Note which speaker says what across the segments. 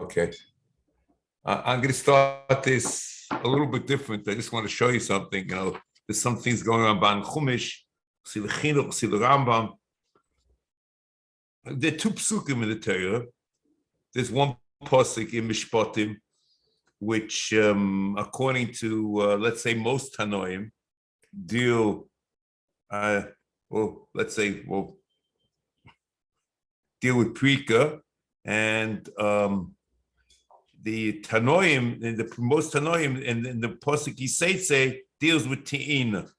Speaker 1: Okay. I'm going to start this a little bit different. I just want to show you something. There's some things going on Ban Chumash, see the Chinuch, see the Rambam. There are two psukim in the Torah. There's one pasuk in Mishpatim, which, according to, let's say, most Tanoim, deal with Prika, and the Tanoim, and the most Tanoim, and the pasuk Yiseitze deals with Te'ina.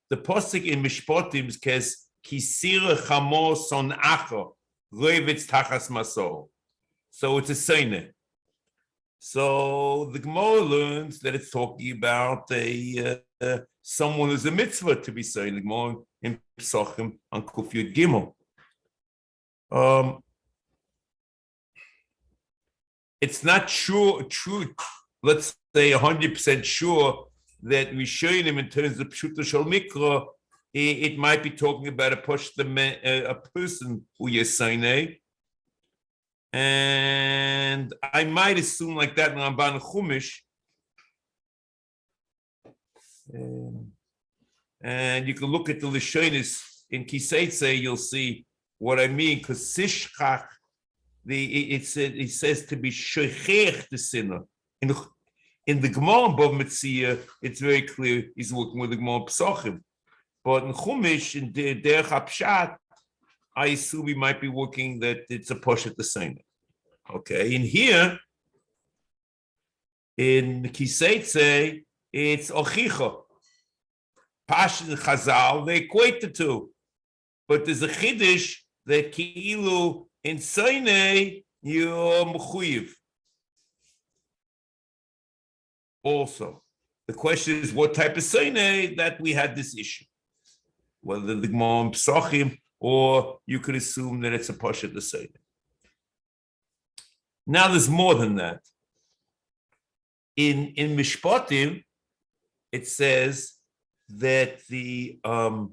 Speaker 1: The pasuk in Mishpatim says Kisira Chamo Son Acho Revitz Tachas Maso. So it's a seine. So the Gemara learns that it's talking about someone who's a mitzvah to be seine. The Gemara in Pesachim on Kuf Yud Gimel. It's not true, let's say 100% sure that we show him in terms of Pshuta Shal Mikra. It might be talking about a person who is seine. And I might assume like that in Ramban Chumash. And you can look at the Lishonis in Kiseitze, you'll see what I mean, because Sishchach, it says to be Shechech the sinner. In the Gemara above Metzia, it's very clear he's working with the Gemara Pesachim. But in Chumash, in Derech HaPshat, I assume he might be working that it's a Poshet the same. Okay, in here, in Kiseitze, it's Ochicha. Pashat and Chazal, they equate the two. But there's a Chiddush that Ki'ilu in Seine, you're Mechuyev. Also, the question is what type of Seine that we had this issue. Whether the Gemara Pesachim, or you could assume that it's a Pashat the Seine. Now there's more than that. In Mishpatim, it says that you're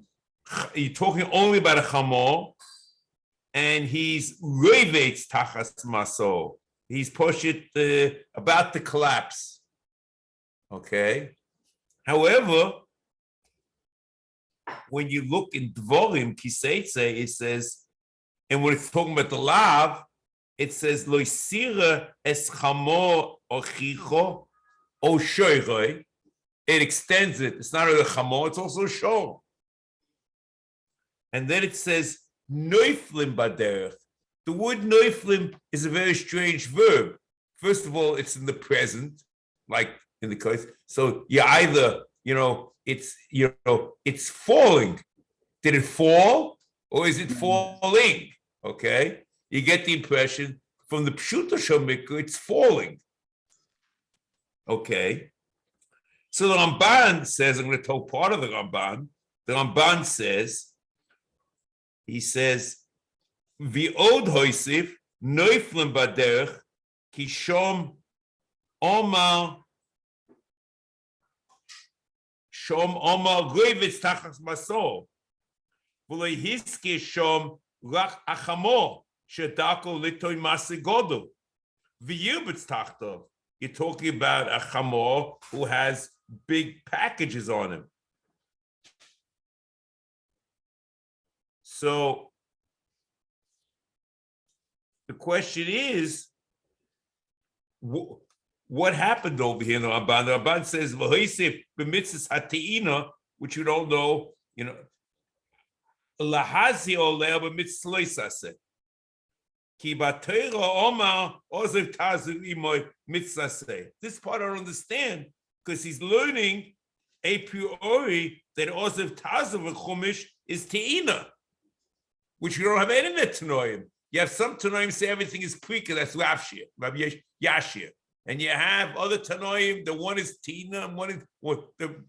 Speaker 1: talking only about a chamor, and he's revetz tachas maso. He's Pashat about to collapse. Okay. However, when you look in Dvorim Kiseitze, it says, and when it's talking about the lav, it says lo sira es chamo or chicho or shoyroi. It extends it. It's not only chamo, it's also shor. And then it says noiflim baderech. The word noiflim is a very strange verb. First of all, it's in the present, like in the case. So you either, it's falling. Did it fall or is it falling? Okay. You get the impression from the Pshuta Shal Mikra, it's falling. Okay. So the Ramban says, I'm going to tell part of the Ramban. The Ramban says, he says, V'od hoisif noiflim baderech kishom omar goivitz tachas maso v'lo hiske shom rach achamor shedako litoy mase godol v'yibitz tachto. You're talking about a chamor who has big packages on him. So the question is, what happened over here in the Ramban? The Ramban says, "V'hoisef b'mitzvas hateina," which you don't know, lahazi oleh b'mitzvas loisase. Ki b'Torah omar ozev tazu imoy mitzvase. This part I don't understand because he's learning a priori that ozev tazu v'chumash is teina, which you don't have any of that Tanoim. You have some Tanoim say everything is Prika, that's Rabbi Yashir. And you have other Tanoim, the one is Tina, and one is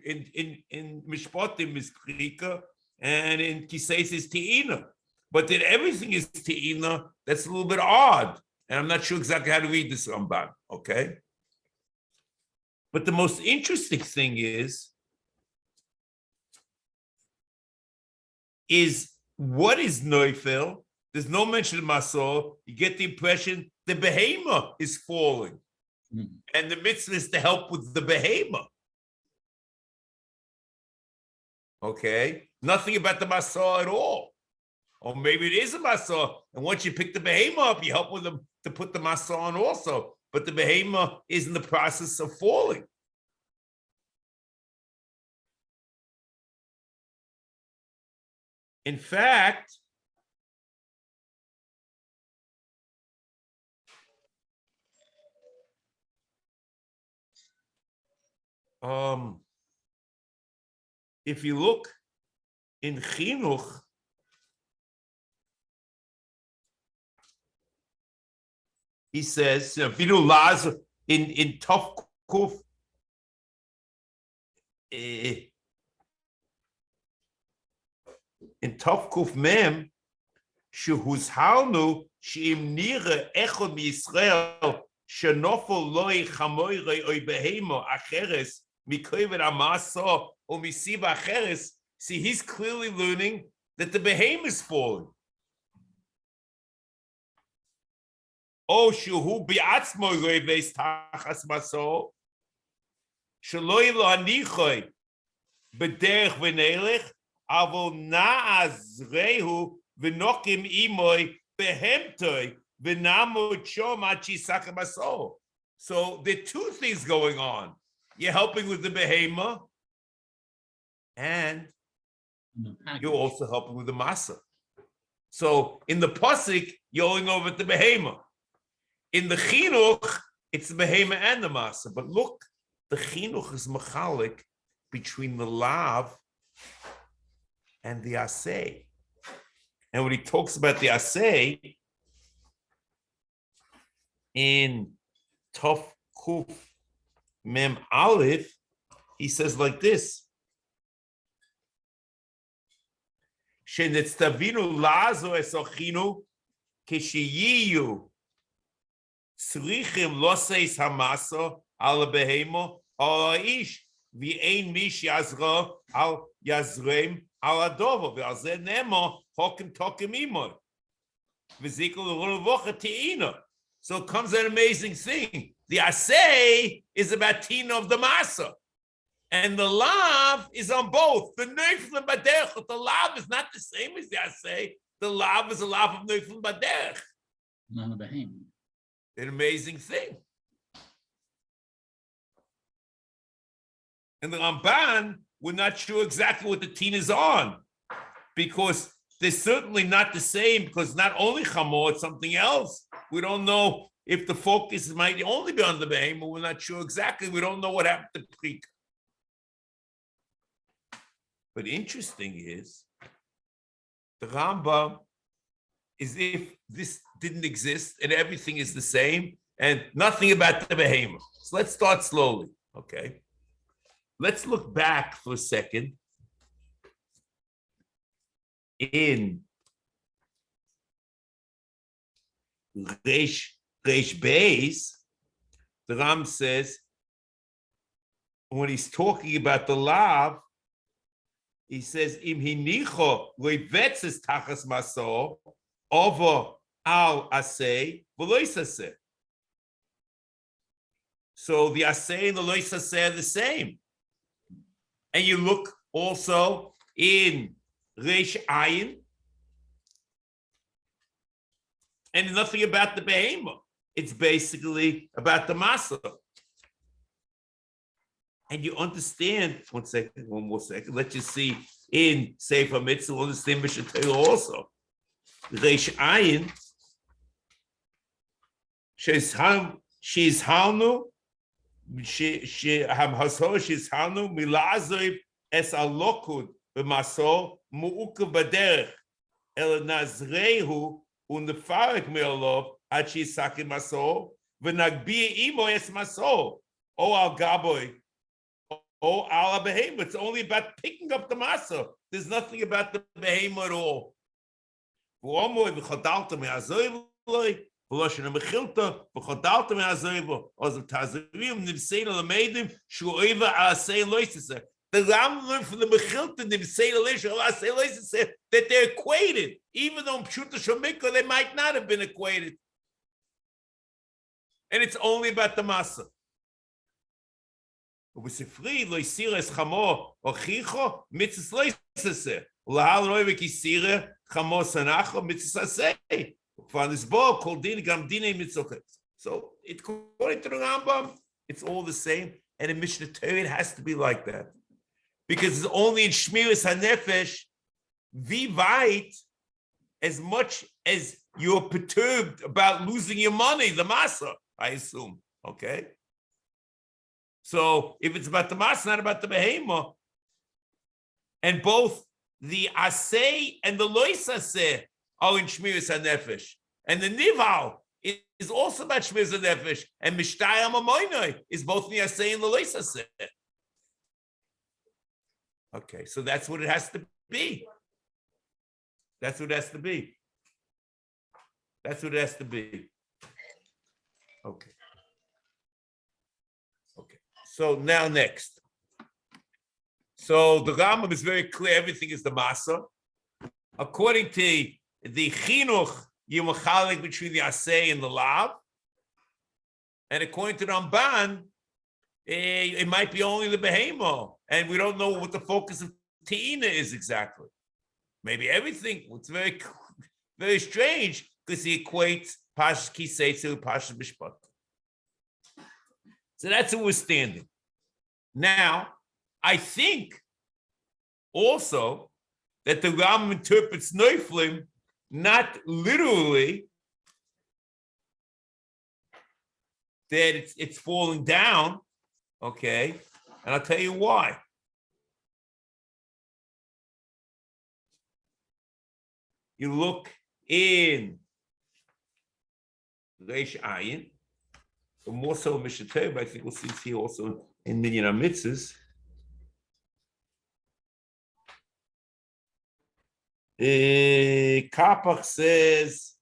Speaker 1: in Mishpatim is Prika, and in Kiseis is Te'ina. But then everything is Te'ina, that's a little bit odd. And I'm not sure exactly how to read this Ramban, okay? But the most interesting thing is what is Neufel There's no mention of Masor. You get the impression the behemoth is falling. And the mitzvah is to help with the behemoth. Okay? Nothing about the Masor at all. Or maybe it is a Masor. And once you pick the behemoth up, you help with them to put the Masor on also. But the behemoth is in the process of falling. In fact, if you look in Chinuch, he says, Vidu Laz in Tov Kuf, in Tov Kuf Mem, Shehuzhalnu sheim nira echod miYisrael shenofel loy chamoyrei oy behemo acheres mikoyvet amaso or misiba acheres. See, he's clearly learning that the behemoth is falling. Oh, shehu biatzmo reves tachas maso shloy lo anichoy bederech v'nelech avol naazrehu v'nokim imoy behemtoy v'namot shom achisaka maso. So there are two things going on. You're helping with the behemoth, and you're also helping with the masa. So in the pasuk, you're going over at the behemoth. In the chinuch, it's the behemoth and the masa. But look, the chinuch is machalik between the lav and the aseh. And when he talks about the aseh in Tov Kuf Mem Aleph, he says like this. Shenetztavinu lazo esochinu kishiyu tzrichim loseis hamaso al behemo al ish v'ein mish yazra al yazrem al adovo v'alzeh nemo hokim tokim imoy v'zikul l'rovocha te'ina. So it comes an amazing thing. The aseh is about tina of the masa. And the lav is on both. The neiflim baderech. The lav is not the same as the aseh. The lav is a lav of neiflim baderech. An amazing thing. And the Ramban, we're not sure exactly what the teen is on, because they're certainly not the same, because not only chamor, it's something else. We don't know if the focus might only be on the behemoth. We're not sure exactly. We don't know what happened to Prik. But interesting is, the Rambam is if this didn't exist and everything is the same and nothing about the behemoth. So let's start slowly, okay? Let's look back for a second. In Reish Beis, the Ram says, when he's talking about the lav, he says, Im hinicho loivetzes tachas maso over al aseh v'lois aseh. So the aseh and the lois aseh are the same. And you look also in Reish Ayin, and nothing about the behemoth. It's basically about the masa. And you understand, one more second, let's just see in Sefer Mitzvah, we'll understand Mishnah Torah also. Reish Ayin, she's halnu, she's halnu, milazoiv es alokud b'maso mu'ukav baderech el nazrehu u'nefarek me'olov ad she'yisakim maso v'nagbiya imo es maso o al gaboy o al behemoth. It's only about picking up the masa. There's nothing about the behemoth at all. V'omoy v'chodalta me'azoiv loy v'loshen ha'mechilta v'chodalta me'azoiv ozav tazarim nivsein alamedim shu'oiva aseh loisese. The Ram learned from the Mechilton, the say that they're equated, even though in Pshuta Shomikah they might not have been equated. And it's only about the Masa. ובספרי לא יסירה את חמו או חיכו, מצווס לא יססה. ולהל רואי וכיסירה חמו סנחו, מצווס עשה. וכבר נסבור כל דין, גם דיני מצוקת. So, according to the Rambam, it's all the same. And in Mishnah Torah, it has to be like that. Because it's only in Shmiras HaNefesh, vivait, as much as you're perturbed about losing your money, the Masa, I assume. Okay? So if it's about the Masa, not about the Behema, and both the Aseh and the Lois Aseh are in Shmiras HaNefesh, and the Nival is also about Shmiras HaNefesh, and Mishtayam Amoinoi is both the Aseh and the Lois Aseh. Okay, so that's what it has to be. That's what it has to be. That's what it has to be. Okay. Okay. So now next. So the Rambam is very clear. Everything is the Masa. According to the Chinuch, you machalik between the Aseh and the Lav. And according to the Ramban, it might be only the Behemo. And we don't know what the focus of Te'ina is exactly. Maybe everything. It's very, very strange because he equates Pashas Kiseitzu, Pashas Mishpat. So that's where we're standing. Now, I think also that the Rambam interprets Neuflim not literally that it's falling down, okay? And I'll tell you why. You look in Reish Ayin, but more so in Mishnah Torah, but I think we'll see it here also in Minyan HaMitzvos. Kapach says,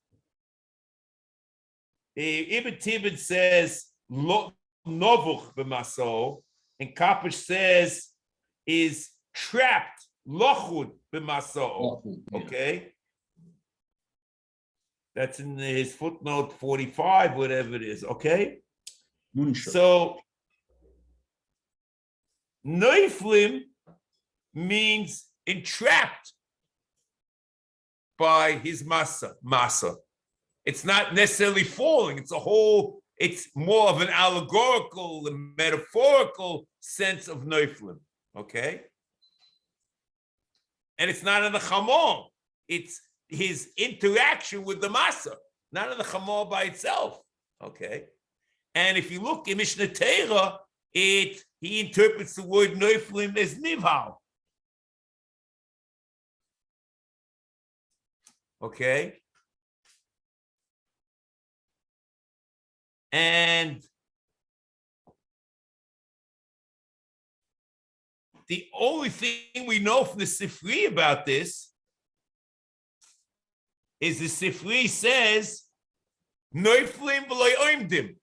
Speaker 1: Ibn Tibin says, Novuch b'maso, and Kapach says, is trapped, lochud b'maso. Okay? That's in his footnote 45, whatever it is, okay? So, Neuflim means entrapped by his masa. It's not necessarily falling. It's more of an allegorical and metaphorical sense of Neuflim, okay? And it's not in the Chamor. It's his interaction with the masa, not in the Chamor by itself, okay? And if you look in Mishnah Torah, he interprets the word Neuflim as Nivhal. Okay? And the only thing we know from the Sifri about this is the Sifri says, Neuflim v'loy oimdim.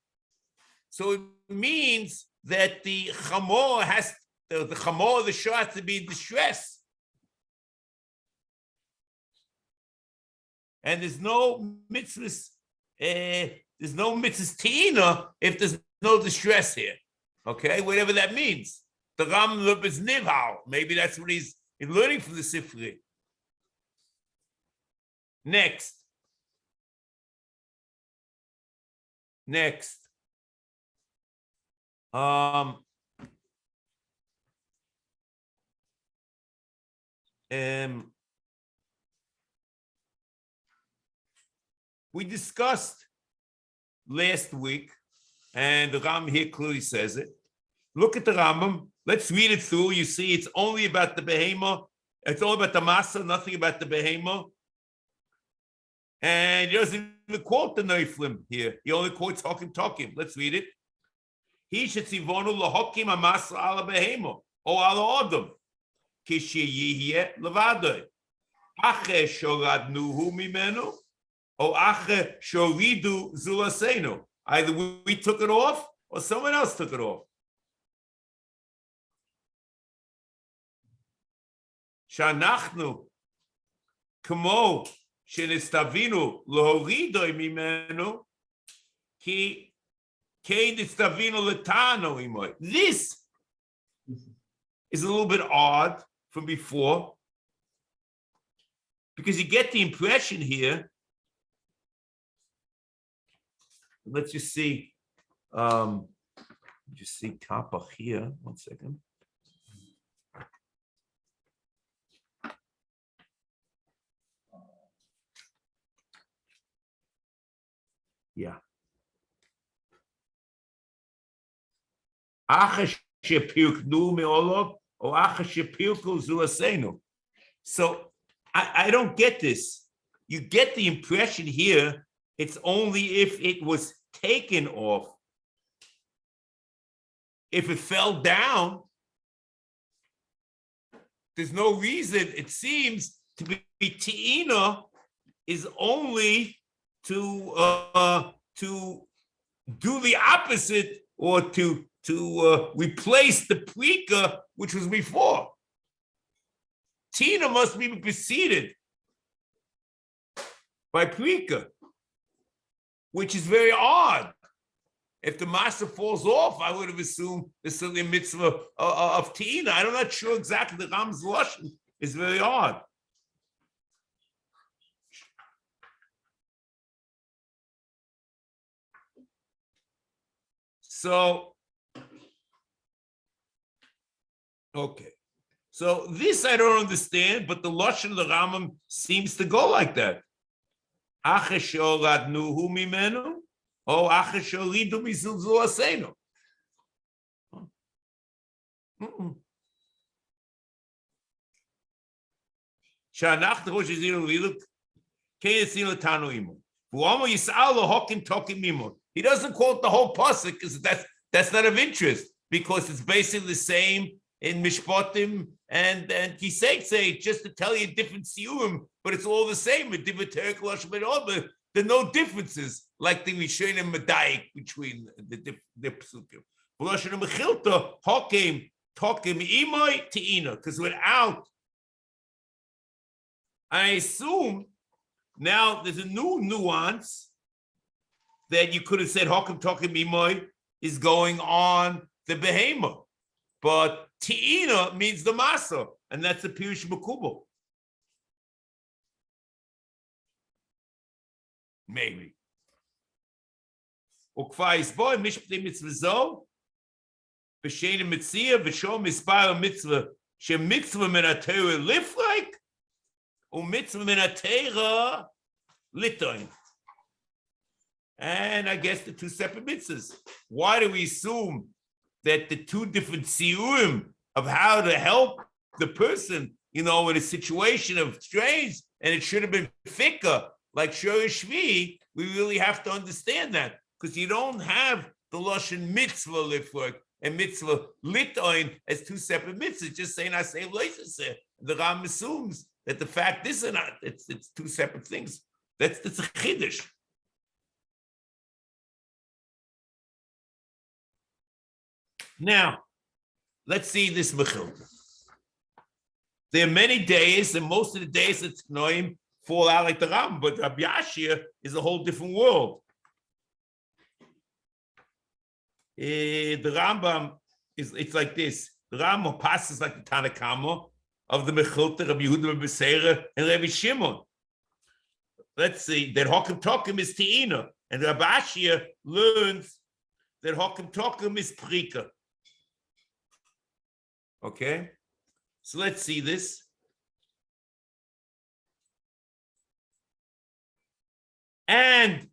Speaker 1: So it means that the Chamor the Shah has to be in distress. And there's no mitzvahs, Te'ina if there's no distress here. Okay, whatever that means. The Rambam is Nivhal. Maybe that's what he's learning from the Sifri. Next. We discussed last week, and the Rambam here clearly says it. Look at the Rambam. Let's read it through. You see, it's only about the Behema. It's all about the Masa, nothing about the Behema. And he doesn't even quote the Neuflim here. He only quotes Hokim. Let's read it. He should tzivonu lahokim amasa ala behemo or ala odom kishiyihye levadoi ache shoradnuhu mimenu or ache shoridu zulasenu. Either we took it off or someone else took it off. שאנחנו כמו שנסתווינו להורידו ממנו, כי כן נסתווינו לטענו עמו. This is a little bit odd from before, because you get the impression here. Let's just see. Just see Kapach here. 1 second. Yeah. So I don't get this. You get the impression here, it's only if it was taken off. If it fell down, there's no reason, it seems, to be Te'ina is only to do the opposite, or to replace the Prika, which was before. Tina must be preceded by Prika, which is very odd. If the master falls off, I would have assumed there's still a mitzvah of Tina. I'm not sure exactly. The Ram's Lashon is very odd. So, okay. So this I don't understand, but the Lashon of the Rambam seems to go like that. Oh, Achashoridu Mizulzu Asenu. Shanach the Rosh Yisrael Liluk Keyasila Tanu Imu. Vuamo Yisrael Hokim Tokim Imu. He doesn't quote the whole pasuk because that's not of interest, because it's basically the same in Mishpatim and Kisei, just to tell you different siurim, but it's all the same. There are no differences, like the Rishon and Medayik between the psukim. Rosh and Mechilta, Hokim, Tokim, Imoi, Te'ina, because without, I assume now there's a new nuance that you could have said Hokim, Tokim, Imoi is going on the Behema, but Te'ina means the Masa, and that's the Pirush Makubal. Maybe. Ukvais boy mishptim mitzvazo b'shein mitzia v'shom mispar mitzvah she mitzvah min atera liflik u mitzvah min atera litoin. And I guess the two separate mitzvahs. Why do we assume that the two different siurim of how to help the person, in a situation of strange, and it should have been fikah, like Shiur Shvi, we really have to understand that, because you don't have the Lashon mitzvah liflik and mitzvah litoin as two separate mitzvahs. Just saying Aseh loisaseh. The Ram assumes that the fact is not, it's two separate things. That's a chiddush. Now, let's see this mechilta. There are many days, and most of the days it's Noim fall out like the Rambam, but Rabbi Yashir is a whole different world. The Rambam it's like this. The Rambam passes like the Tanakama of the Mechilta, Rabbi Yehuda Beseira, and Rabbi Shimon. Let's see, that Hokim Tokim is Te'ina, and Rabbi Yashir learns that Hokim Tokim is Prika. Okay, so let's see this. And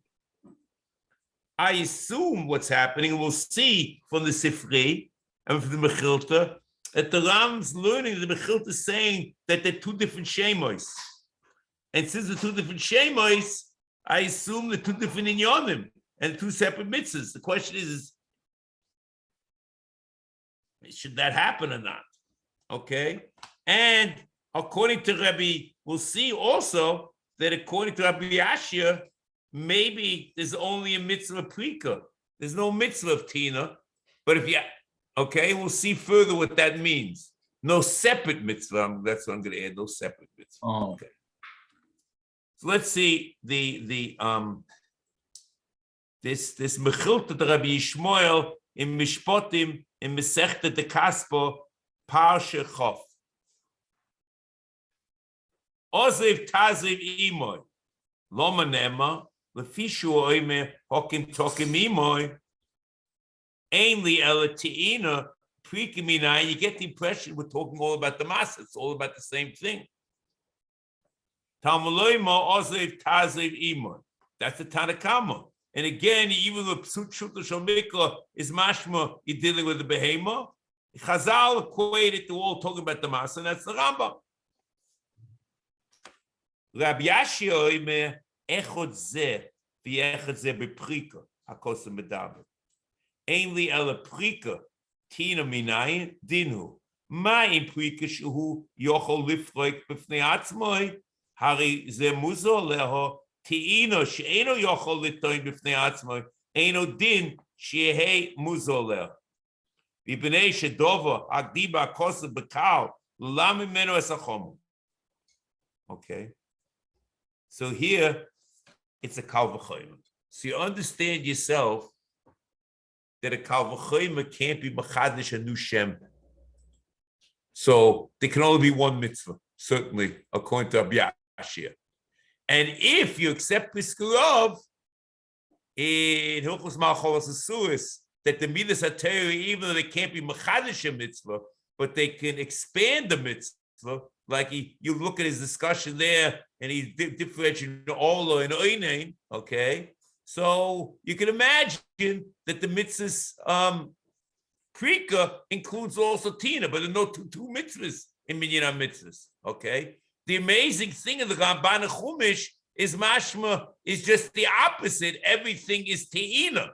Speaker 1: I assume what's happening, we'll see from the Sefer and from the Mechilta, that the Ram's learning, the Mechilta is saying that they're two different Shemos. And since they're two different Shemos, I assume they're two different Inyonim and two separate mitzvahs. The question is, should that happen or not? Okay. And according to Rabbi, we'll see also that according to Rabbi Yashir, maybe there's only a mitzvah of Prika. There's no mitzvah of Tina. But if you, okay, we'll see further what that means. No separate mitzvah. That's what I'm going to add. No separate mitzvah.
Speaker 2: Oh.
Speaker 1: Okay. So let's see this mechilta the Rabbi Yishmael in Mishpotim in Masechta de Kaspo Parsha Chof. Oziv taziv imoy loma nema lefishu oime hokim tokim imoy ainly ela teina prikimina. You get the impression we're talking all about the Masseh. It's all about the same thing. Talmuloima oziv taziv imoy. That's the Tanakama. And again, even the Psut Shuta Shomikla is mashma, you're dealing with the Behema. Chazal equated to all talking about the Masseh, and that's the Rambam. Rabbi Yashi oime echod zeh v'echod zeh beprika hakosim medaber. Ainly ela prika tina minayin dinu. Ma in prika shehu yochol lifroik b'fnei atzmoi hari zeh muzo leho tiino she'eno yochol litoin b'fnei atzmoi eno din she'hei muzo leho. V'bnei shedova agdiba hakosim b'kal l'lam imenu es hachomim. Okay. So here, it's a kal v'chomer. So you understand yourself that a kal v'chomer can't be machadish a new shem. So there can only be one mitzvah, certainly, according to Rabbi Yashia. And if you accept Piskurov in Hilchos Malchos Asuris, that the midas hateri, even though they can't be machadish a mitzvah, but they can expand the mitzvah. Like you look at his discussion there, and he's differentiating Ola and Oinain, okay? So you can imagine that the mitzvahs Prika includes also Tina, but there are no two mitzvahs in Minyan mitzvahs, okay? The amazing thing of the Ramban Chumash is mashma is just the opposite. Everything is Te'ina.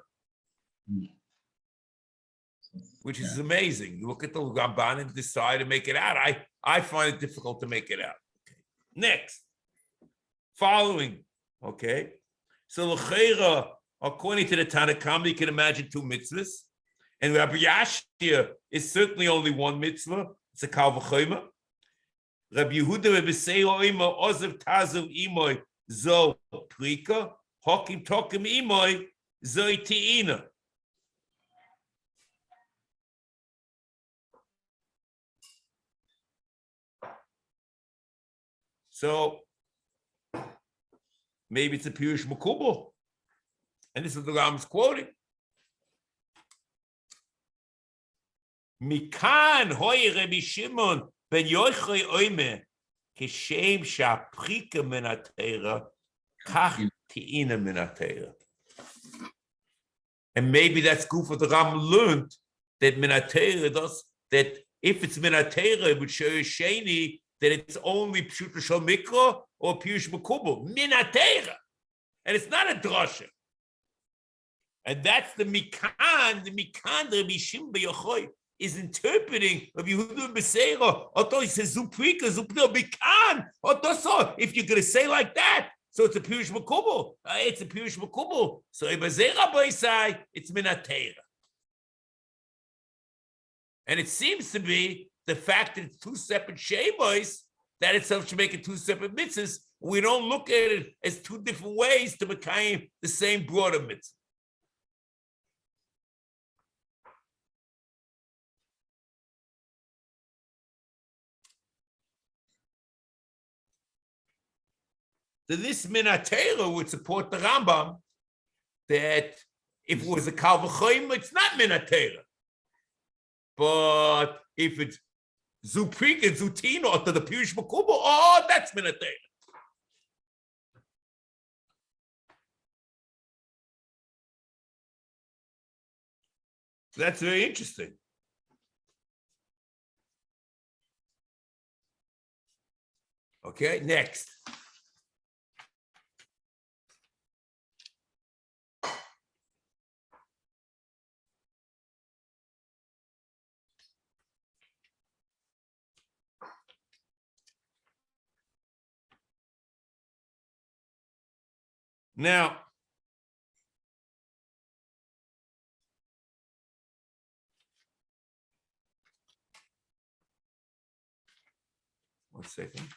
Speaker 1: Which is amazing. You look at the Ramban and decide to make it out. I find it difficult to make it out. Okay. Next, following. Okay, so l'cheira, according to the Tanakhama, you can imagine two mitzvahs, and Rabbi Yashia is certainly only one mitzvah. It's a kal v'chomer. Rabbi Yehuda Rabbi Seiro imo ozev tazav imoy zo prika hokim tokim imoy zo tiina. So maybe it's a Pirush Makubal. And this is the Rambam's quoting. Mikan hoy Rabbi Shimon ben Yochai oime kishem shaprika minatera kach tiina minatera. And maybe that's good for the Rambam learned that minatera does that if it's minatera, it would show you sheni that it's only Pshuta Shal Mikra or Pirush Makubal, Minatera. And it's not a drasha. And that's the Mikan, the Rabbi Shimon ben Yochai is interpreting of Yehuda B'Seira. Although he says Zuprika, Mikan. So if you're going to say like that, so it's a Pirush Makubal. It's a Pirush Makubal. So Ibazera B'Isai, it's Minatera. And it seems to be the fact that it's two separate shemos, that itself should make it two separate mitzvahs. We don't look at it as two different ways to make the same broader mitzvah. So this minatera would support the Rambam that if it was a kal v'chomer, it's not minatera. But if it's Zuprik and Zutino to the Pirush Makubal, oh, that's minatera. So that's very interesting. Okay, next. Now, One second.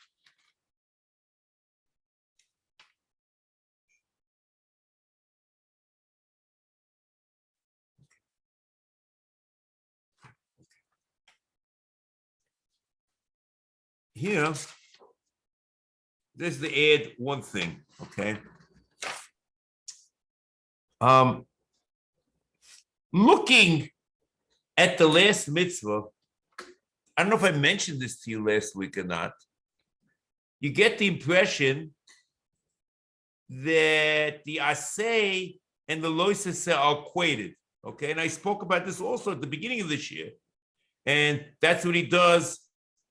Speaker 1: Here, there's to add one thing, okay? Looking at the last mitzvah, I don't know if I mentioned this to you last week or not. You get the impression that the Aseh and the Lois Aseh are equated, okay? And I spoke about this also at the beginning of this year. And that's what he does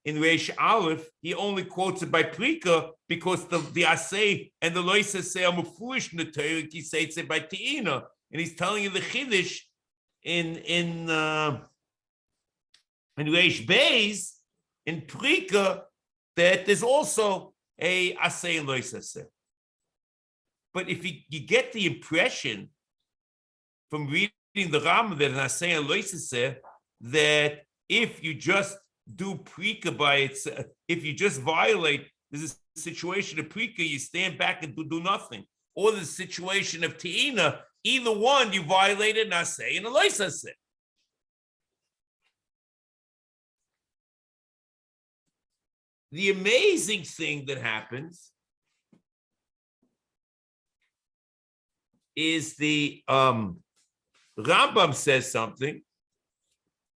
Speaker 1: in Reish Aleph. He only quotes it by Prika because the Aseh and the Lois Aseh are foolish in the Torah. He says it by Te'ina. And he's telling you the Chiddush in Reish Beis, in Prika, that there's also a Aseh and Lois Aseh. But if you get the impression from reading the Rambam that an Aseh and Lois Aseh, that if you just do Prika by itself, if you just violate, there's a situation of Prika, you stand back and do nothing. Or the situation of Te'ina, either one, you violated an Aseh and a Lois Aseh. The amazing thing that happens is the Rambam says something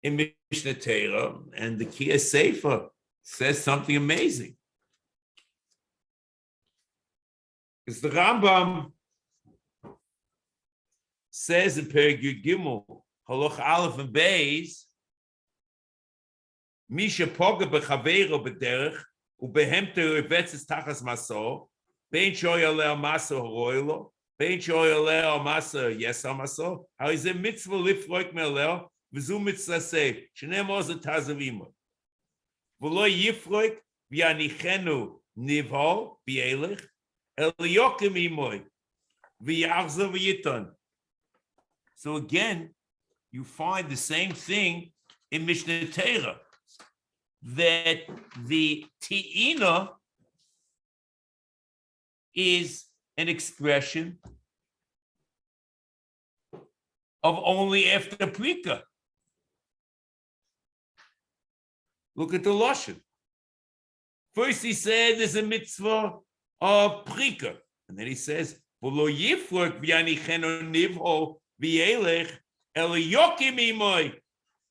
Speaker 1: in Mishnah Torah, and the Kia Sefer says something amazing. Because the Rambam says in Perek Yud Gimel, Halach Aleph and Beis, Misha poga bechaveiro bederech ubehem terevetzes tachas maso bein shoy aleh maso horoilo bein shoy aleh maso yesa maso how is a mitzvah lifroik meleh v'zu mitzvah say shnei mozer tazavima v'lo yifroik v'yanichenu nivho b'elech el yokim imoy v'yachzav v'yiton. So again, you find the same thing in Mishnah Torah, that the Te'ina is an expression of only after Prika. Look at the Lashon. First he said there's a mitzvah of Prika. And then he says, V'lo yifrok v'yanichenu nivho v'yelech el yokim imoy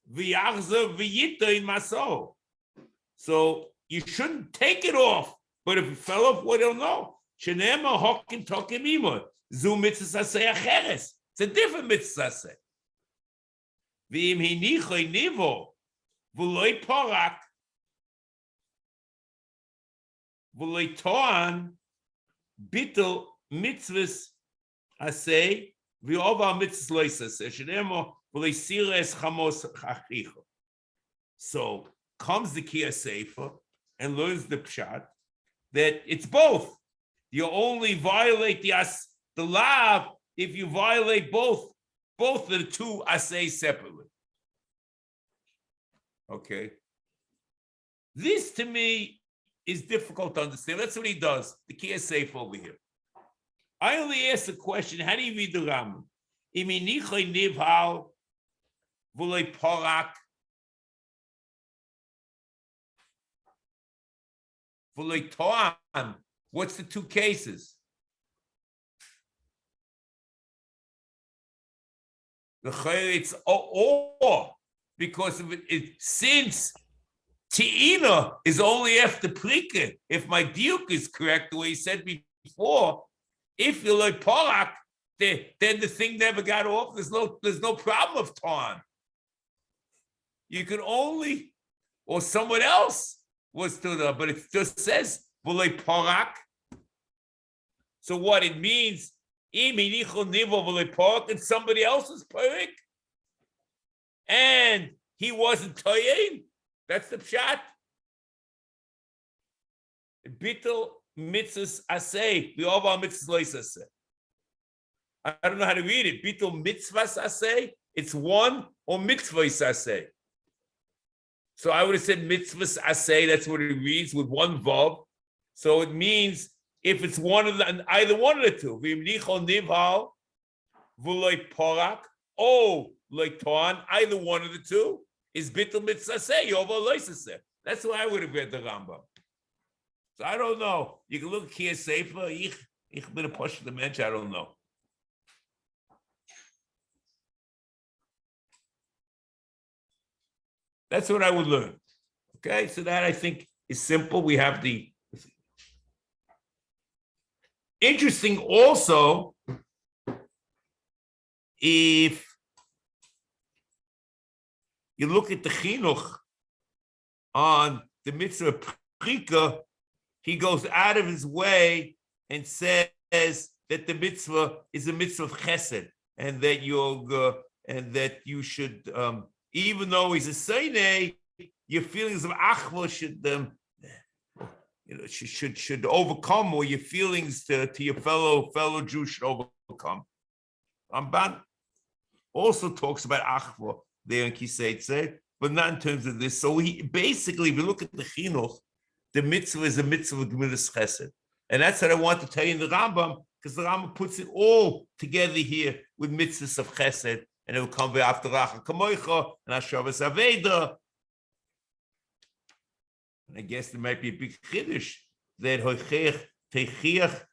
Speaker 1: v'yachzav v'yitoin maso. So you shouldn't take it off. But if it fell off, we don't know. Shenema hokin tokim imoy zu mitzvah aseh acheres. It's a different mitzvah aseh. V'im hinichoy nivo v'loi porak v'loi toan bitul mitzvahs aseh v'ova mitzvahs lois aseh shenema v'loi sires chamos chachicho. So comes the Kia Sefer and learns the pshat that it's both. You only violate the lav if you violate both of the two asay separately. Okay. This to me is difficult to understand. That's what he does, the Kia Sefer over here. I only ask the question, how do you read the Rambam? Iminichoy nivhal v'loy porak v'loy toan. What's the two cases? It's or because of it since Te'ina is only after Prika. If my diuk is correct, the way he said before, if you're like Porak, then the thing never got off. There's no problem of Toan. You can only, or someone else was to the, but it just says V'lei Porak. So what it means, and somebody else was Porik, and he wasn't Toyin. That's the pshat. Bitul mitzvahs aseh, the over mitzvahs lois aseh. I don't know how to read it. Bitul mitzvahs aseh, it's one, or mitzvahs aseh. So I would have said Mitzvas Aseh. That's what it reads with one vav. So it means if it's one of the, either one of the two, v'imnicho nivhal v'loy porak o loy toan, either one of the two is bittul mitzaseh yovo loisaseh. That's why I would have read the Rambam. So I don't know. You can look here, Sefer. Ich bin a push the mensch. I don't know. That's what I would learn. Okay, so that I think is simple. We have the interesting also if you look at the chinuch on the mitzvah prika, he goes out of his way and says that the mitzvah is a mitzvah of chesed, and that you should, even though he's a seine, your feelings of achva should overcome, or your feelings to your fellow Jew should overcome. Ramban also talks about achva there in Kiseitze, but not in terms of this. So he basically, if you look at the chinuch, the mitzvah is a mitzvah of gemilas chesed, and that's what I want to tell you in the Rambam, because the Rambam puts it all together here with mitzvahs of chesed, and it will come after racha kamoicha and hashavas aveda. And I guess there might be a big chiddush that hoichech teichiach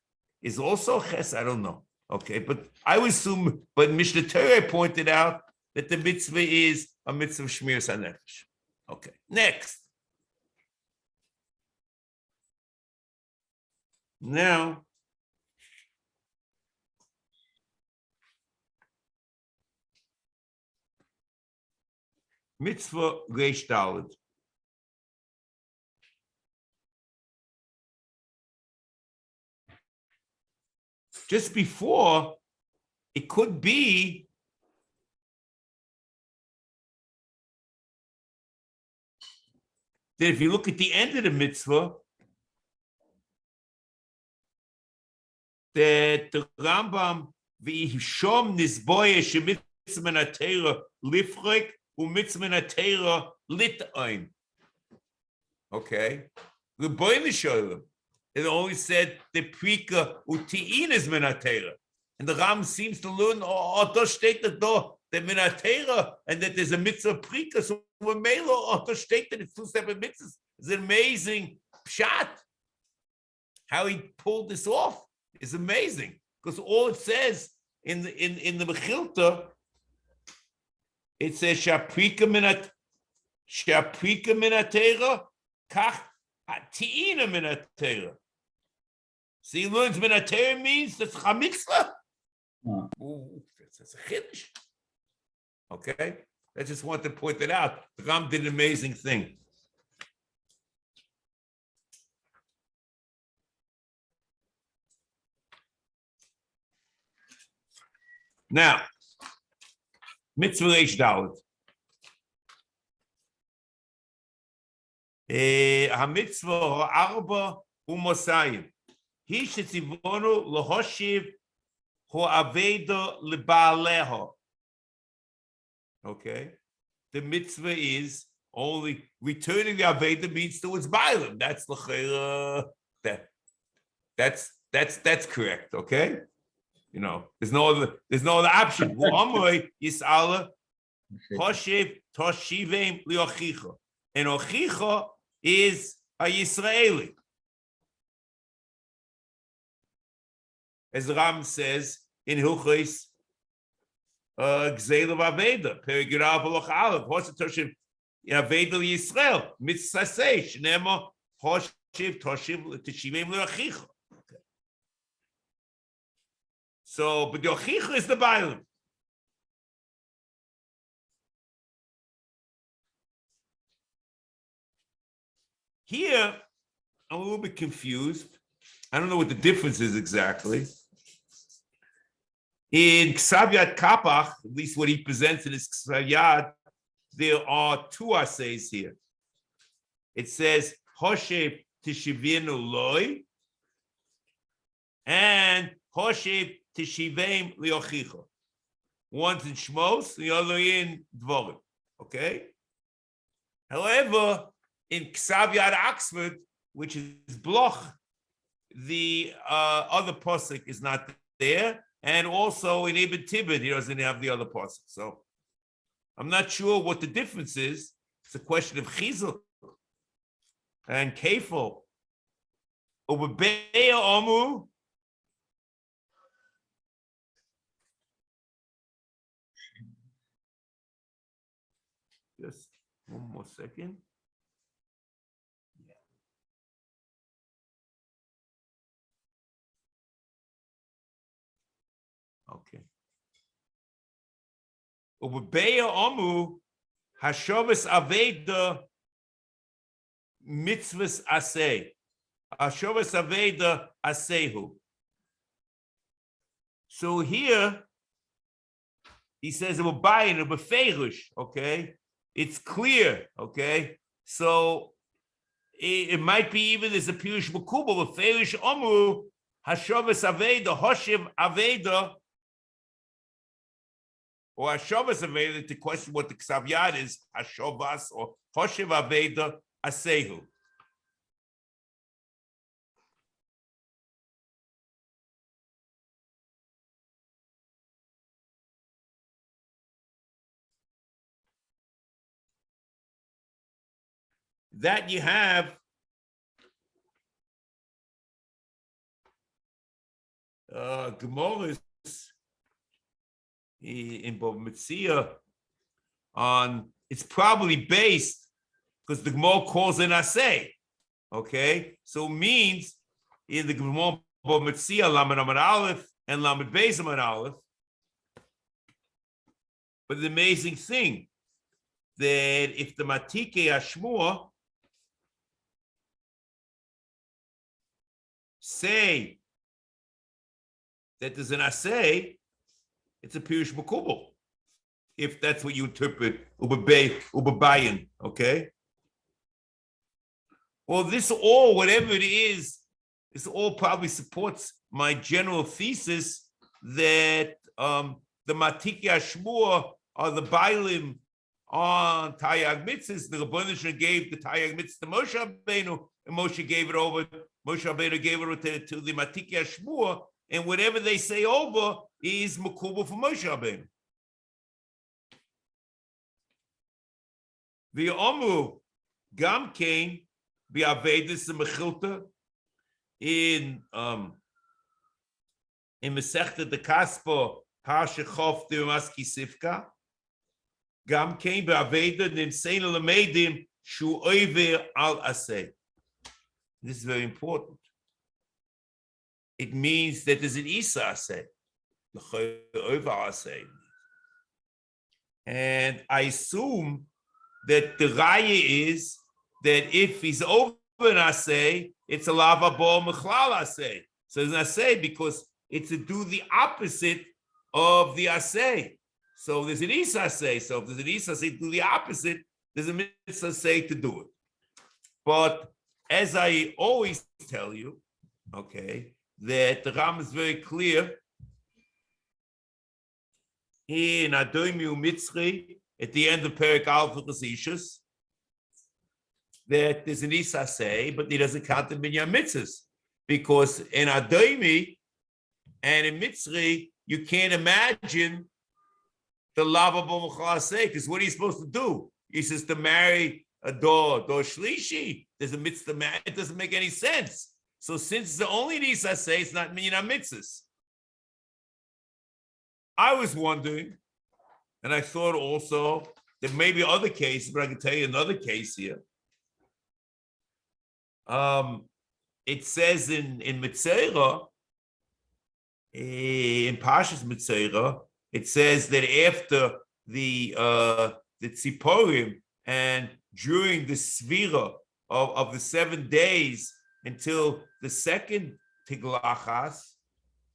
Speaker 1: is also chesed. I don't know. Okay, but I would assume. But Mishnah Torah pointed out that the mitzvah is a mitzvah of shmiras hanefesh. Okay, next. Now, mitzvah reish daled. Just before, it could be that if you look at the end of the mitzvah, that the Rambam v'yishom nisboye shemitzvah min haTorah lifrek u'mitzvah min haTorah lit'aim. Okay, L'boy nisholim. It only said the prika uti'in is min haTorah, and the Ram seems to learn does state the door that min haTorah and that there's a mitzvah prika. So when Melo does state that it's two separate mitzvahs, it's an amazing pshat. How he pulled this off is amazing, because all it says in the Mechilta, it says shaprika min haTorah kach ti'ina min haTorah. So he learns min haTorah means that's HaMitzvos. That's a chiddush. Okay, I just want to point that out. The Ram did an amazing thing. Now, mitzvah reish daled. HaMitzvah ha'arba u'mosayim. He shetzivonu lohoshiv ho'aveda leba'aleho. Okay, the mitzvah is only returning the aveda means towards bailam. That's the that's correct. Okay, you know there's no other option. Amrei yisala hoshiv toshivim liochicha, and ochicha is a Yisraeli. As the Ram says in Hilchos Gzeil of Aveda, Perigirav Aloch Aleph, Hoshiv Toshiv Aveda Yisrael, Mitzvas Shnema Hoshiv Toshiv Teshivim Le'achicha. So, but the Achicha is the Bailam. Here, I'm a little bit confused. I don't know what the difference is exactly. In Ksav Kapach, at least what he presents in his Ksav, there are two assays here. It says Hoshev Tishivinu Loi and Hoshev Tishivim Liochicha. One's in Shmos, the other in Dvorim. Okay? However, in Ksav Yad Oxford, which is Bloch, the other pasuk is not there, and also in Ibn Tibbet, he doesn't have the other pasuk. So I'm not sure what the difference is. It's a question of chizuk and kefil. Ubebeya omu. Just one more second. Okay. Ubebeya omu hashavas aveda mitzvas aseh. Hashavas aveda asehu. So here he says ubebayin ubefeirush. Okay, it's clear. Okay, so it might be even there's a pirush makubal befeirush omu hashavas aveda hoshiv aveda. Or Hashavas Aveda, to question what the Ksaviyad is, Hashavas or Hoshev Aveda Asehu. That you have Gemara in Bava Metzia on, it's probably based because the Gemara calls in Aseh. Okay, so it means in the Gemara Bava Metzia Lamed Amud Aleph and Lamed Beis Amud Aleph. But the amazing thing that if the Matike Ashmua say that there's an Aseh, it's a Pirush Makubal. If that's what you interpret, Ubebayin, okay? Well, this all, whatever it is, this all probably supports my general thesis that the Matiki Ashmur are the Bailim on Tayag Mitzvahs. The Rebbeinu Shalom gave the Tayag Mitzvah to Moshe Rabbeinu, and Moshe gave it over. Moshe Rabbeinu gave it to the Matiki Ashmur, and whatever they say over is Makubal for Moshe Rabbeinu. The Omu Gam came be Avedis and Mechilta in Masechta de Kaspa Parsha Chof de Maski Sifka. Gam came be Aveda Nimsein Lamedim Shu Oiver Al Aseh. This is very important. It means that there's an Isa Aseh, the Oiver Aseh, and I assume that the Raya is that if he's over an Aseh, it's a lava ball Mechlal Aseh. So it's an Aseh because it's to do the opposite of the Aseh. So there's an Isa Aseh. So if there's an Isa Aseh to do the opposite, there's a Mitzvah Aseh to do it. But as I always tell you, okay, that the Ram is very clear in Adomi Umitzri, at the end of Perek Aleph Chasishus, that there's an Isa say, but he doesn't count the Binyan Mitzvahs, because in Adomi and in Mitzri, you can't imagine the lavabo Mechal say, because what are you supposed to do? He says to marry a dor shlishi. There's a mitzvah. It doesn't make any sense. So since the only Isa say, it's not Binyan Mitzvahs. I was wondering, and I thought also there may be other cases, but I can tell you another case here. It says in Mitzera, in Parshas Mitzera, it says that after the Tziporim and during the Svira of the 7 days until the second Tiglachas,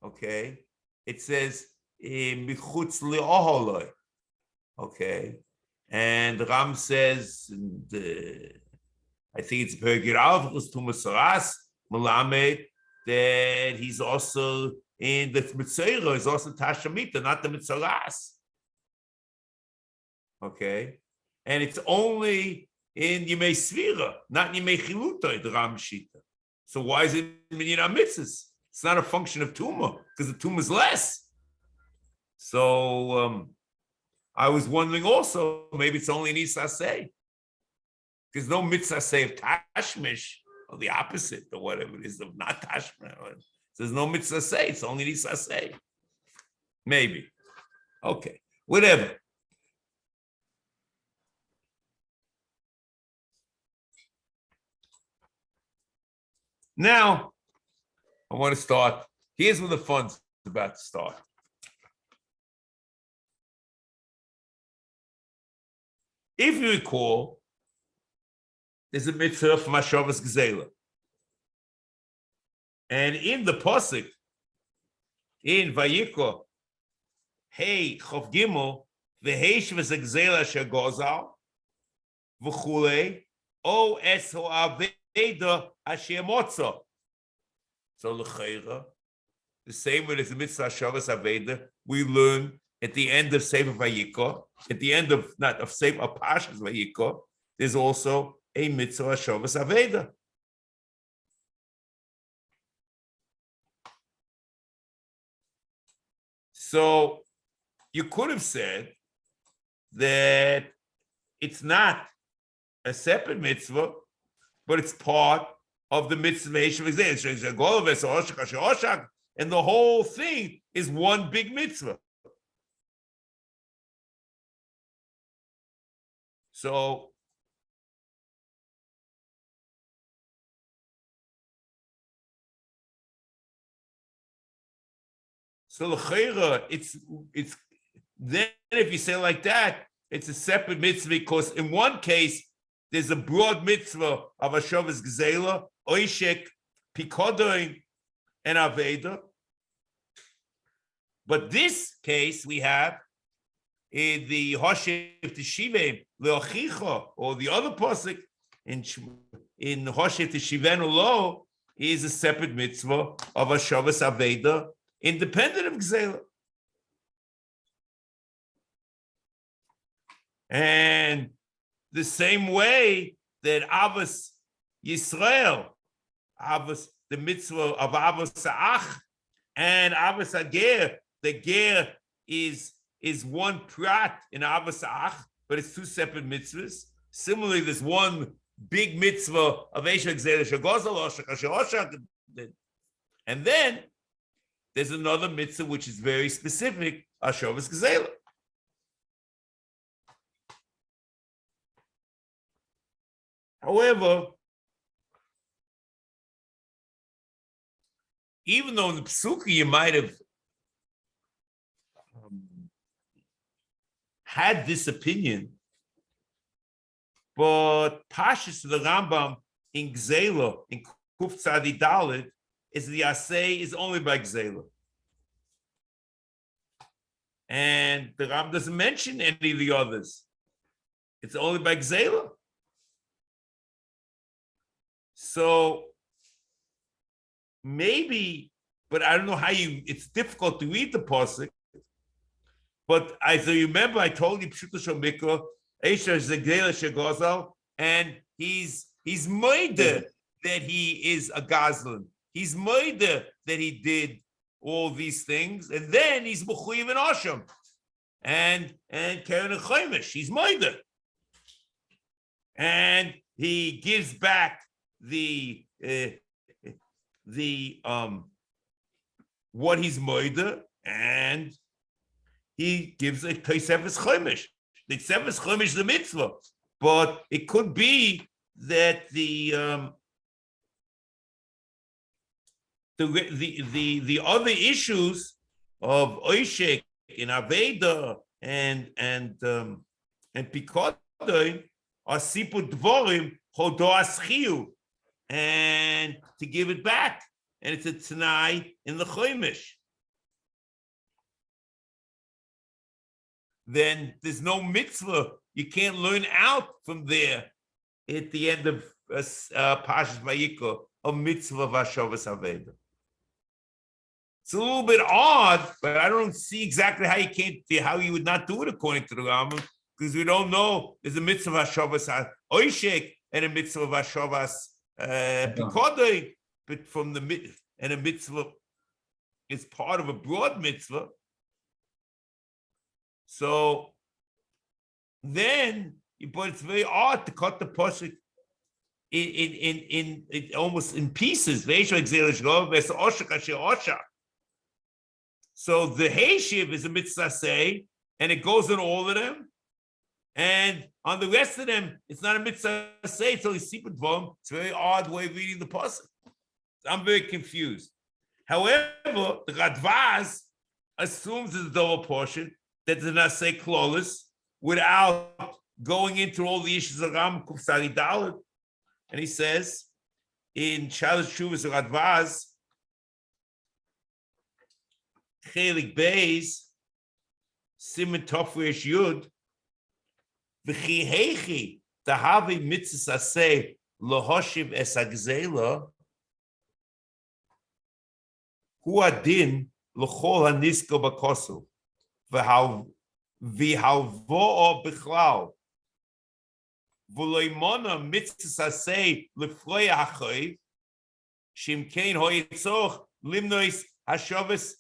Speaker 1: okay, it says Michutz Le'oholoi. Okay, and Ram says, I think it's Pergir Alvus to Masaras Malamed, that he's also in the Mitzvah, is also Tashamita, not the Mitzaras. Okay, and it's only in Yemei Svira, not in Yemei Chiluta, the Ram Shita. So why is it Minyan HaMitzvos? It's not a function of Tumah, because the Tumah is less. So I was wondering also, maybe it's only an Aseh. There's no Mitzvah Aseh of Tashmish, or the opposite, or whatever it is, of not Tashmish. There's no Mitzvah Aseh, it's only an Aseh. Maybe. Okay, whatever. Now, I want to start. Here's where the fun's about to start. If you recall, there's a mitzvah from Hashavas Gezela. And in the Pasuk, in Vayikra, Hey, Chof Gimel, V'heish v'zegzela shegozal, v'chulei, o es ho'aveda asher motza. So l'cheira, the same way as the mitzvah Hashavas Aveda, we learn at the end of Sefer Vayikra, at the end of, not of Sefer, of Parshas Vayikra, there's also a mitzvah Hashavas Aveda. So you could have said that it's not a separate mitzvah, but it's part of the mitzvah, and the whole thing is one big mitzvah. So l'cheira, it's then if you say like that, it's a separate mitzvah, because in one case there's a broad mitzvah of Hashavas Gezela, Oishek, Pikodoin, and Aveda. But this case we have in the Hoshev Teshivim Leochicha, or the other pasuk in Hoshev Teshivenu Lo, is a separate mitzvah of Hashavas Aveda, independent of Gezela. And the same way that Avos Yisrael, Avos, the mitzvah of Avos Ach, and Avos Ager, the Ger is one prat in Avos Ach, but it's two separate mitzvahs. Similarly, there's one big mitzvah of Eishak Zeh Shagozal, and then there's another mitzvah which is very specific, Hashavas Gezela. However, even though in the Psuki you might have had this opinion, but Pashas of the Rambam in Gzela, in Kuf Tzadi Dalet, is the Aseh is only by Gzela. And the Rambam doesn't mention any of the others. It's only by Gzela. So maybe, but I don't know how it's difficult to read the pasuk. But as you remember, I told you Pshuta Shomikra, Eisha Zegela Shegozal, and he's moide that he is a Gazlan. He's moide that he did all these things, and then he's Mechuyev and Osham, and Karen and Chaimish. He's moide, and he gives back the what he's moide, and he gives a Tosefes Chaimish. The Tosefes Chaimish is the mitzvah, but it could be that the other issues of Oishek in Aveda and Pikodin are Siput Dvorim Chodo Aschiu, and to give it back, and it's a Tanai in the Chaimish. Then there's no mitzvah. You can't learn out from there at the end of Parshas Vayikra, a mitzvah of Hashavas Aveda. It's a little bit odd, but I don't see exactly how you would not do it according to the Rambam, because we don't know there's a mitzvah of Hashavas oishek and a mitzvah of Hashavas Pikodoi, but from the and a mitzvah is part of a broad mitzvah. So then, but it's very odd to cut the pasuk in almost in pieces. So the Heishiv is a mitzvah say, and it goes in all of them. And on the rest of them, it's not a mitzvah say until you see it. It's a very odd way of reading the pasuk. I'm very confused. However, the Radvaz assumes the double portion that the Naseh Klolis without going into all the issues of Ram Kufsari Dalit. And he says in Shalosh Shuvas Radvaz, Chelik Beis, Simen Tofresh Yud, V'chi Heichi, Tahavi Mitzvas Aseh, Lohoshiv Es Agzela, Hu Adin, L'chol HaNisko B'Kosu, V'halvo'o B'chlal, V'loimona Mitzvas Aseh, L'floi HaChoiv, Shimkein Hoyitzoch, Limnois HaShoves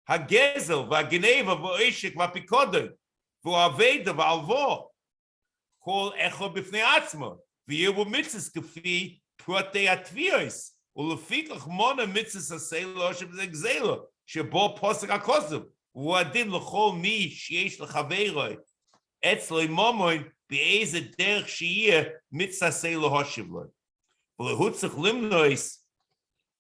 Speaker 1: Hagezel, V'Ageneva, V'Oishik, V'Apikodon, V'Aveda, V'Alvo, Kol Echo B'fnei Atzmo, V'Yevu Mitzvahs K'fi Protei Atvios, U'Lefikach Mona Mitzvahs Aseh L'Oshev Zegzelo, Shebo Posek HaKosov, V'Adin L'Chol Mi Sheyesh L'Chaveiroi, Etzloi Momoin, B'Eze Derech Sheyeh Mitzvah Aseh L'Oshev Loi, V'Lehutzach Limnois,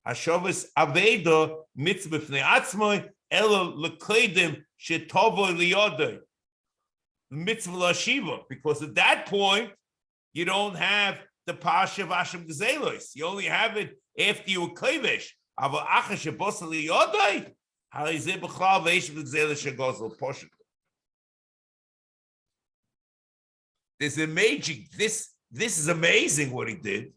Speaker 1: Hashavas Aveda, Mitzvah B'fnei Atzmoi, Elo L'Koidim Shetovo Liyodoi, Mitzvah L'Shiva, because at that point, you don't have the Pasha of Hashem Gezelos. You only have it after you were Kodesh. Ava Acha Shebos Liyodoi, Harizeh B'chlal V'Eshev Gezelos Shegozol Poshet. There's a major, this is amazing what he did.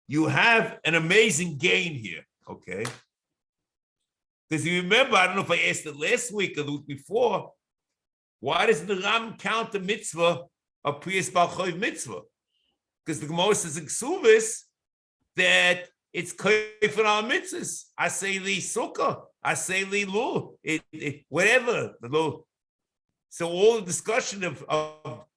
Speaker 1: You have an amazing gain here, okay? Because you remember, I don't know if I asked it last week or the week before, why does the Ram count the mitzvah of Priyas Bal Choiv mitzvah? Because the Gemara says in Ksuvis that it's Koif on our mitzvahs. I say li sukkah, I say li lul, whatever, the lul. So all the discussion of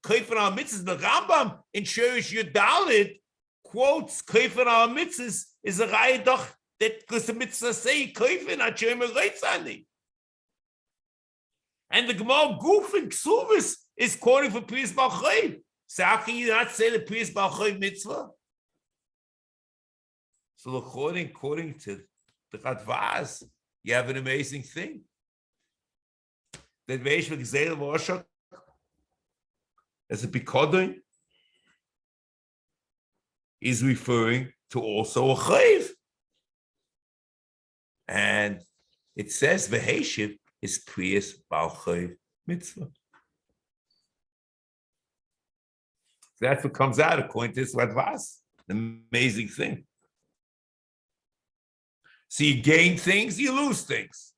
Speaker 1: Koif on our mitzvahs, the Rambam in Shirish Yudalid quotes Koifin our mitzvahs is a raya doch that because the mitzvah say Koifin Hashem Reitzani. And the Gemara Goof in Ksuvis is quoting for Priyas Bal Choiv. So how can you not say the Priyas Bal Choiv mitzvah? So according to the Radvaz, you have an amazing thing. That Veish V'Gzeil V'Oshak as a Pikodin is referring to also a chayv. And it says V'Heishiv is Priyas Bal Chayv mitzvah. That's what comes out according to this Radvaz. An amazing thing. So you gain things, you lose things.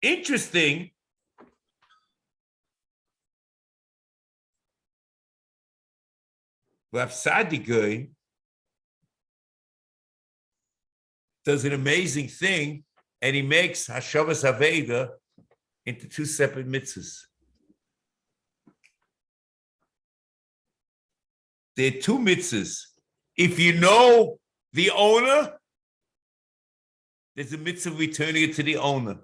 Speaker 1: Interesting. Rav Sadigoy does an amazing thing, and he makes Hashavas Aveda into two separate mitzvahs. There are two mitzvahs. If you know the owner, there's a mitzvah returning it to the owner.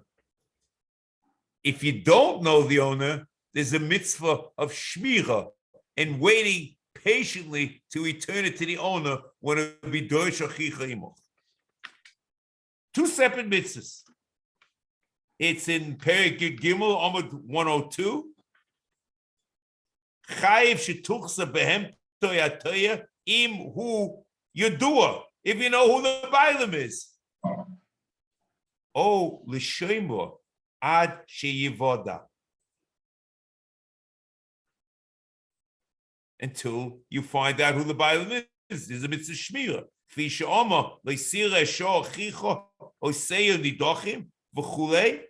Speaker 1: If you don't know the owner, there's a mitzvah of shmira and waiting patiently to return it to the owner when it will be doish achicha imoch. Two separate mitzvahs. It's in Perek Yud Gimel, Amud 102. Chayiv shetuchsa behem toyatoya im hu yodua. If you know who the bailam is. Oh, l'shoimo ad sheyivoda. Until you find out who the bailam is. There's a mitzvah shmira. Fisha Oma le'sira shor chicho oseir nidochim v'chulei.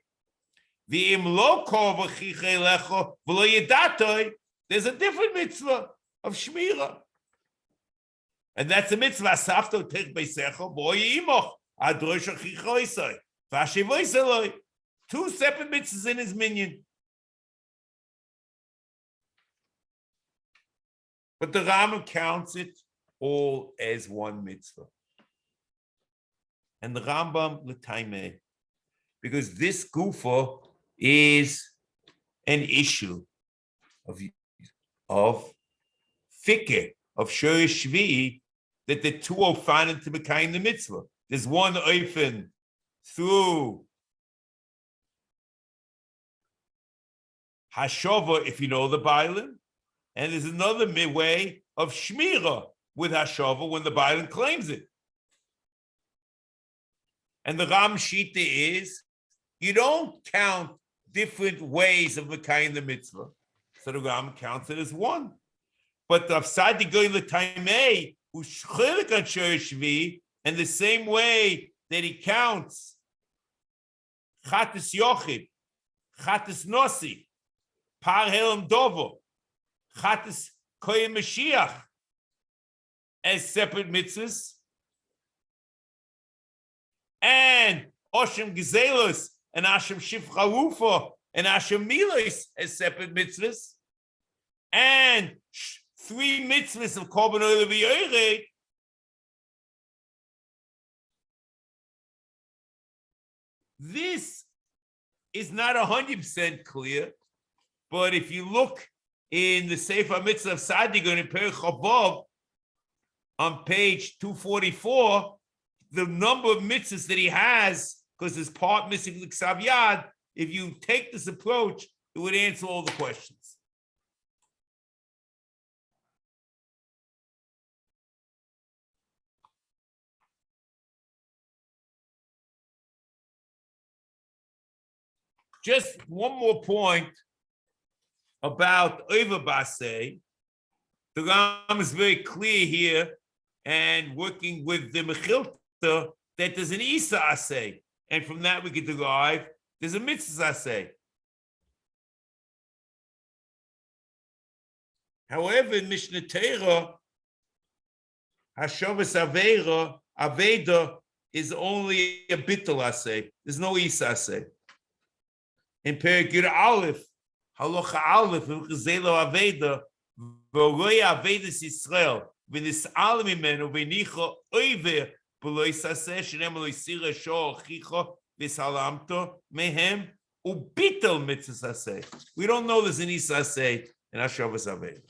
Speaker 1: V'im lo kol v'chichei lecho v'lo yedatoi. There's a different mitzvah of shmira. And that's a mitzvah. Safto tech beisecho boy imoch adrosh achichoisai v'ashivoiseloi. Two separate mitzvahs in his minyan. But the Rambam counts it all as one mitzvah. And the Rambam l'taimeh, because this gufa is an issue of fikeh, of Shiur Shvi, that the two are found to become the mitzvah. There's one open through hashova, if you know the Bailim, and there's another way of shmira with hashova when the Bailim claims it. And the Ram Shita is, you don't count different ways of Mekayim the mitzvah. So the Ram counts it as one. But the Afsadi going the Taimei, who's chilik on Shiur Shvi, and the same way that he counts Chatas Yochid, Chatas Nosi, Par Helam Dovo, Chatas Koyim Mashiach as separate mitzvahs, and Oshem Gezelos and Ashem Shifcha Rufa and Ashem Milos as separate mitzvahs, and 3 mitzvahs of Korban Oil V'Yorei. This is not 100% clear, but if you look in the Sefer Mitzvah of Sadiq in Perek Chavov on page 244, the number of mitzvahs that he has, because there's part missing the Ksav Yad, if you take this approach, it would answer all the questions. Just one more point about Oiva Basei. The Ram is very clear here, and working with the Mechilta, that there's an Isa Aseh, and from that we can derive there's a Mitzvah Aseh. However, in Mishnah Torah, Hashavas Aveda is only a Bittul Aseh. There's no Isa Aseh. In Perek Yud Aleph, Halacha Aleph, V'chazelo Aveda, V'roya Avedas Yisrael, V'nis'al mimenu, V'nicha Oiver, B'lo Yisaseh, Shenem lo Yisira Shor Chicho, V'salamto, Mehem, Ubitel Mitzvah Aseh. We don't know there's an Isa Aseh in Hashavas Aveda.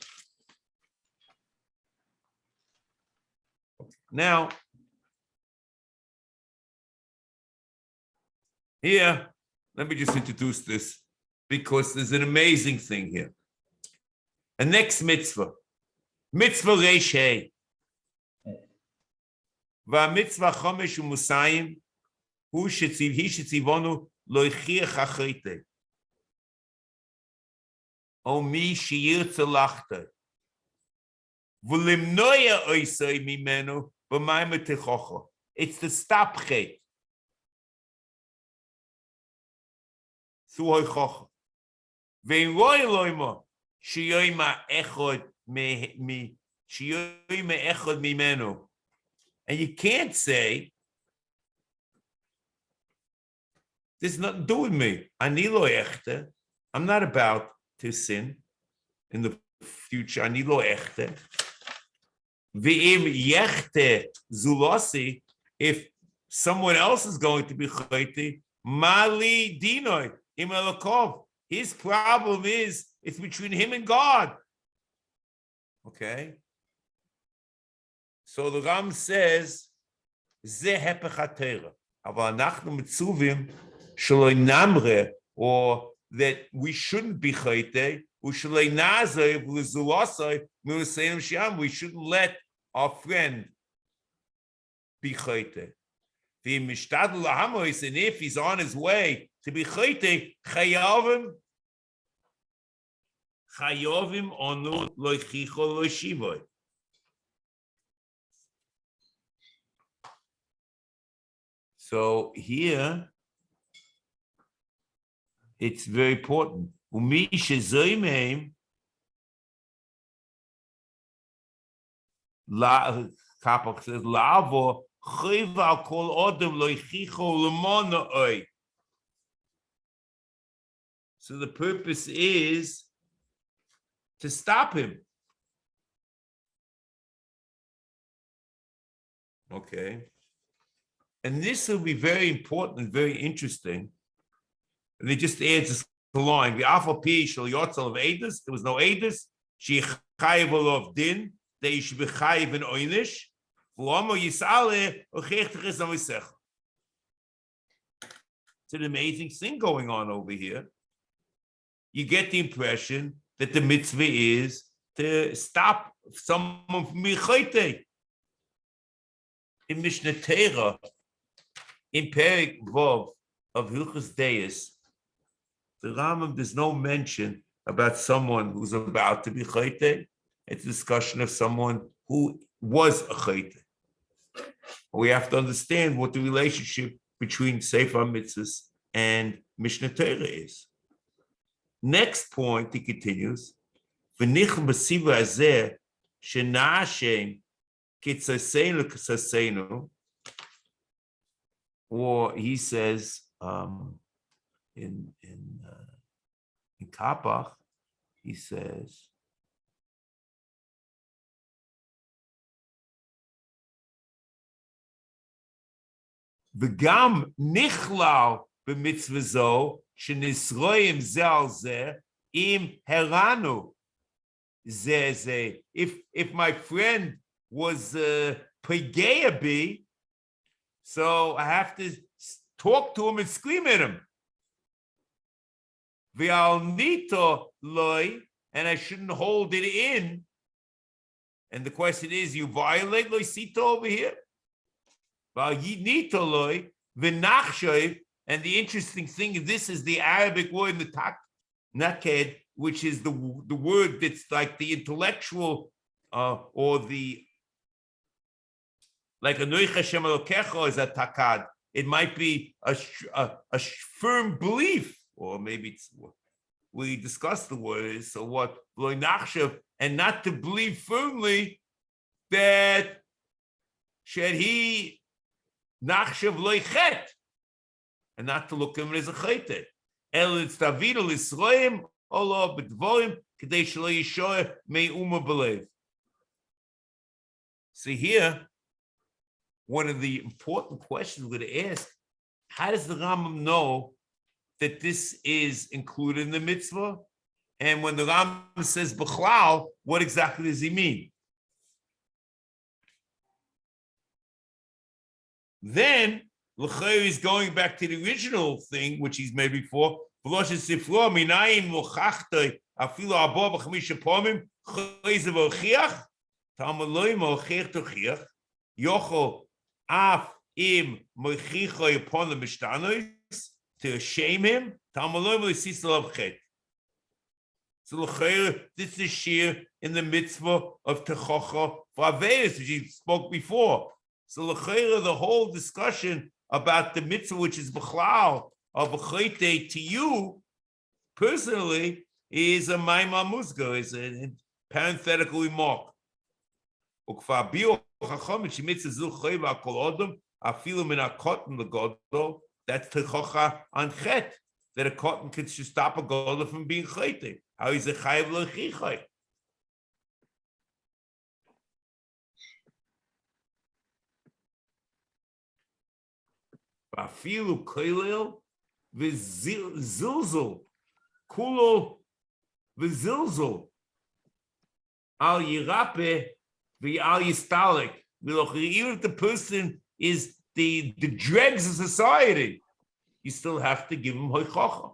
Speaker 1: Now, here, let me just introduce this because there's an amazing thing here. A next mitzvah, mitzvah reish hey. Va mitzvah chomesh u'musayim hu shetzivonu lo yichiach achreite. O mi sheyirtze lachte. V'limnoya oisei mimenu b'mayim techocho. It's the stop chet. And you can't say, this has nothing to do with me. I'm not about to sin in the future. If someone else is going to be chayte, mali dinoi. His problem is it's between him and God. Okay. So the Ram says, Ze hepech haTorah. Aber anachnu mitzuvim shaloi namre, or that we shouldn't be chayte, u'shaloi nazay v'lezulosay mi'useim shiam. We shouldn't let our friend be chayte. And if he's on his way to be chayte, chayavim onu loichicho loishivoy. So here It's very important. Umi shezoimim la Kapach says lavo chayv al kol adam loichicho lemona oy. So the purpose is to stop him. Okay. And this will be very important and very interesting. And it just adds this line. There was no edus. She chayiv of din. They should be chayiv in oynish. It's an amazing thing going on over here. You get the impression that the mitzvah is to stop someone from being chayte. In Mishnah Torah, in Perek Vov of Hilchos Deis, the Rambam does no mention about someone who's about to be chayte. It's a discussion of someone who was a chayte. We have to understand what the relationship between Sefer HaMitzvos and Mishnah Torah is. Next point, he continues, V'nichem b'siva hazeh shena Hashem kitzasenu k'sasenu, or he says in Kapach, he says, V'gam nichlal b'mitzvah zo shenisroim ze al ze im heranu ze ze. If my friend was pegeya bi, so I have to talk to him and scream at him. V'al nito loy, and I shouldn't hold it in. And the question is, you violate loy sito over here? And the interesting thing is, this is the Arabic word naked, which is the word that's like the intellectual or the like a Noich Hashem Elokecha is a takad. It might be a firm belief, or maybe it's we discussed the word is so what and not to believe firmly that should he nachshav loichet, and not to look at him as a chayte. El itztavidu l'Isroim olo b'dvorim k'dei shelo yishoy me'uma b'lev. See here, one of the important questions we're going to ask: how does the Rambam know that this is included in the mitzvah? And when the Rambam says b'chlal, what exactly does he mean? Then L'chayr is going back to the original thing, which he's made before. To shame him. So l'chayr, this is Shiur in the mitzvah of techocha for Averis, which he spoke before. So l'chayr, the whole discussion about the mitzvah, which is b'chlal of a chayte to you personally, is a maimah musga, is a parenthetical remark. That's the chocha on chet, that a cotton can stop a golda from being chayte. How is it chayiv l'chichai? Afilu koilel v'zilzul, kulo v'zilzul, al yirape v'al yistalik. Even if the person is the dregs of society, you still have to give him hoichacha.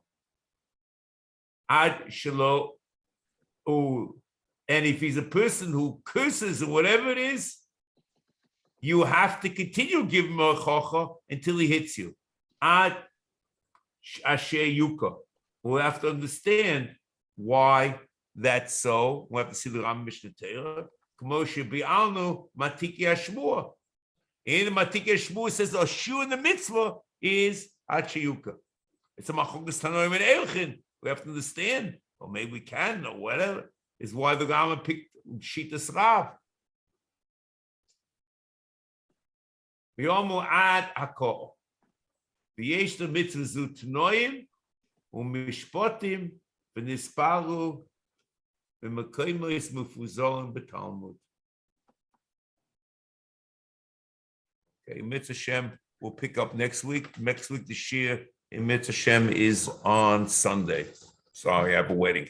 Speaker 1: Ad shelo, and if he's a person who curses or whatever it is, you have to continue giving him a chocha until he hits you. Ad asher yuka. We'll have to understand why that's so. We'll have to see the Ram Mishnah Torah. K'moshe bi'alnu matiki hashmua. In the matiki hashmua, it says the shiur in the mitzvah is ad sheyuka. It's a machogas tanoim and elchin. We have to understand, or maybe we can, or whatever, is why the Rama picked Shitas Rav. V'yomu ad hakol. V'yesh the mitzvahs utnoim u'mishpotim v'nisparu v'mekoimos mufuzolim b'talmud. Okay, Mitzvah Shem we'll pick up next week. Next week the Shiur in Mitzvah Shem is on Sunday. Sorry, I have a wedding.